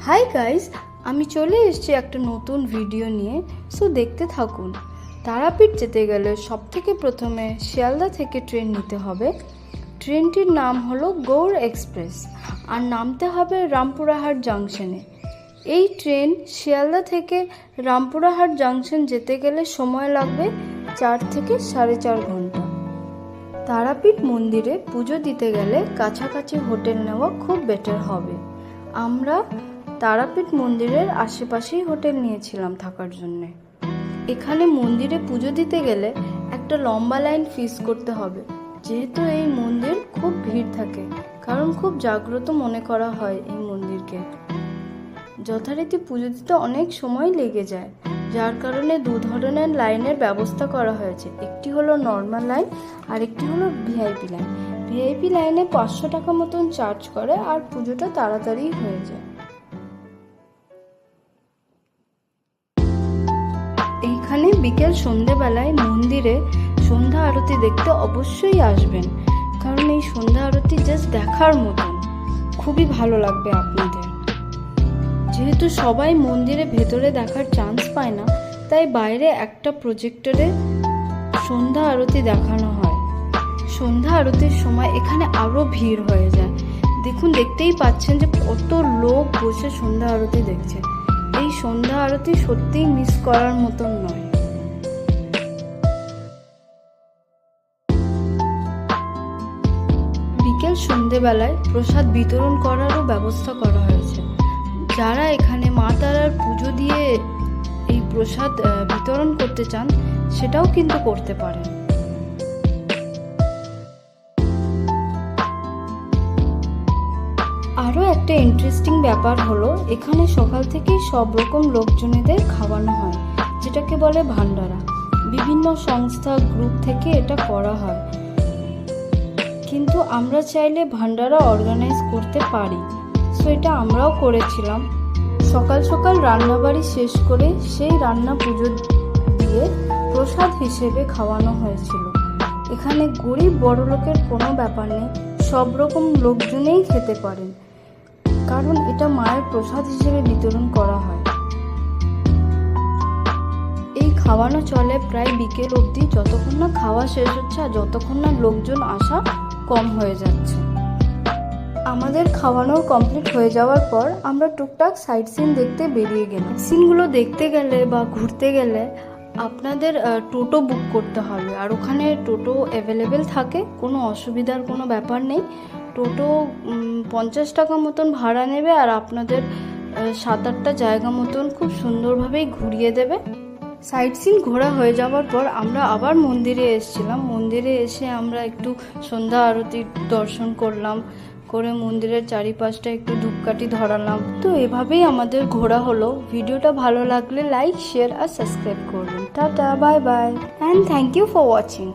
Hi guys, আমি চলে এসেছি একটা নতুন ভিডিও নিয়ে। সো দেখতে থাকুন। তারাপীঠ যেতে গেলে সবথেকে প্রথমে শিয়ালদা থেকে ট্রেন নিতে হবে। ট্রেনটির নাম হলো গৌড় এক্সপ্রেস আর নামতে হবে রামপুরাহাট জাংশনে। এই ট্রেন শিয়ালদা থেকে রামপুরাহাট জাংশন যেতে গেলে সময় লাগবে 4 থেকে 4.5 ঘন্টা। তারাপীঠ মন্দিরে পুজো দিতে গেলে কাছাকাছি হোটেল নেওয়া খুব বেটার হবে। আমরা তারাপীঠ মন্দিরের আশেপাশেই হোটেল নিয়েছিলাম থাকার জন্য। এখানে মন্দিরে পুজো দিতে গেলে একটা লম্বা লাইন ফেস করতে হবে, যেহেতু এই মন্দির খুব ভিড় থাকে, কারণ খুব জাগ্রত মনে করা হয় এই মন্দিরকে। যথারীতি পুজো দিতে অনেক সময় লেগে যায়, যার কারণে 2 ধরনের লাইনের ব্যবস্থা করা হয়েছে। একটি হলো নর্মাল লাইন আর একটি হলো ভিআইপি লাইন। ভিআইপি লাইনে 500 টাকা মতন চার্জ করে আর পুজোটা তাড়াতাড়ি হয়ে যায়। এইখানে বিকেল সন্ধ্যেবেলায় মন্দিরে সন্ধ্যা আরতি দেখতে অবশ্যই আসবেন, কারণ এই সন্ধ্যা আরতি জাস্ট দেখার মতন, খুবই ভালো লাগবে আপনাদের। যেহেতু সবাই মন্দিরে ভেতরে দেখার চান্স পায় না, তাই বাইরে একটা প্রজেক্টরে সন্ধ্যা আরতি দেখানো হয়। সন্ধ্যা আরতির সময় এখানে আরো ভিড় হয়ে যায়। দেখুন, দেখতেই পাচ্ছেন যে কত লোক বসে সন্ধ্যা আরতি দেখছে। এই সন্ধ্যা আরতি সত্যিই মিস করার মতন নয়। বিকেল সন্ধ্যেবেলায় প্রসাদ বিতরণ করারও ব্যবস্থা করা হয়েছে। যারা এখানে মা তারার পুজো দিয়ে এই প্রসাদ বিতরণ করতে চান, সেটাও কিন্তু করতে পারেন। আরও একটা ইন্টারেস্টিং ব্যাপার হলো, এখানে সকাল থেকেই সব রকম লোকজনেদের খাওয়ানো হয়, যেটাকে বলে ভান্ডারা। বিভিন্ন সংস্থা গ্রুপ থেকে এটা করা হয়, কিন্তু আমরা চাইলে ভান্ডারা অর্গানাইজ করতে পারি। সো এটা আমরাও করেছিলাম। সকাল সকাল রান্নাবাড়ি শেষ করে সেই রান্না পুজো দিয়ে প্রসাদ হিসেবে খাওয়ানো হয়েছিল। এখানে গরিব বড় লোকের কোনো ব্যাপার নেই, সব রকম লোকজনেই খেতে পারেন, কারণ এটা মায়ের প্রসাদ হিসেবে বিতরণ করা হয়। এই খাওয়ানো চলে প্রায় বিকেল অবধি, যতক্ষণ না খাওয়া শেষ হচ্ছে আর যতক্ষণ না লোকজন আসা কম হয়ে যাচ্ছে। আমাদের খাওয়ানোর কমপ্লিট হয়ে যাওয়ার পর আমরা টুকটাক সাইট সিন দেখতে বেরিয়ে গেলাম। সিনগুলো দেখতে গেলে বা ঘুরতে গেলে আপনাদের টোটো বুক করতে হবে, আর ওখানে টোটো অ্যাভেলেবেল থাকে, কোনো অসুবিধার কোনো ব্যাপার নেই। টোটো 50 টাকা মতন ভাড়া নেবে আর আপনাদের 7-8টা জায়গা মতন খুব সুন্দরভাবেই ঘুরিয়ে দেবে। সাইট সিন ঘোরা হয়ে যাওয়ার পর আমরা আবার মন্দিরে এসেছিলাম। মন্দিরে এসে আমরা একটু সন্ধ্যা আরতির দর্শন করলাম, করে মন্দিরের চারিপাশটা একটু ধূপকাঠি ধরালাম। তো এভাবেই আমাদের ঘোরা হলো। ভিডিওটা ভালো লাগলে লাইক, শেয়ার আর সাবস্ক্রাইব করবেন। Tata, bye bye, and thank you for watching.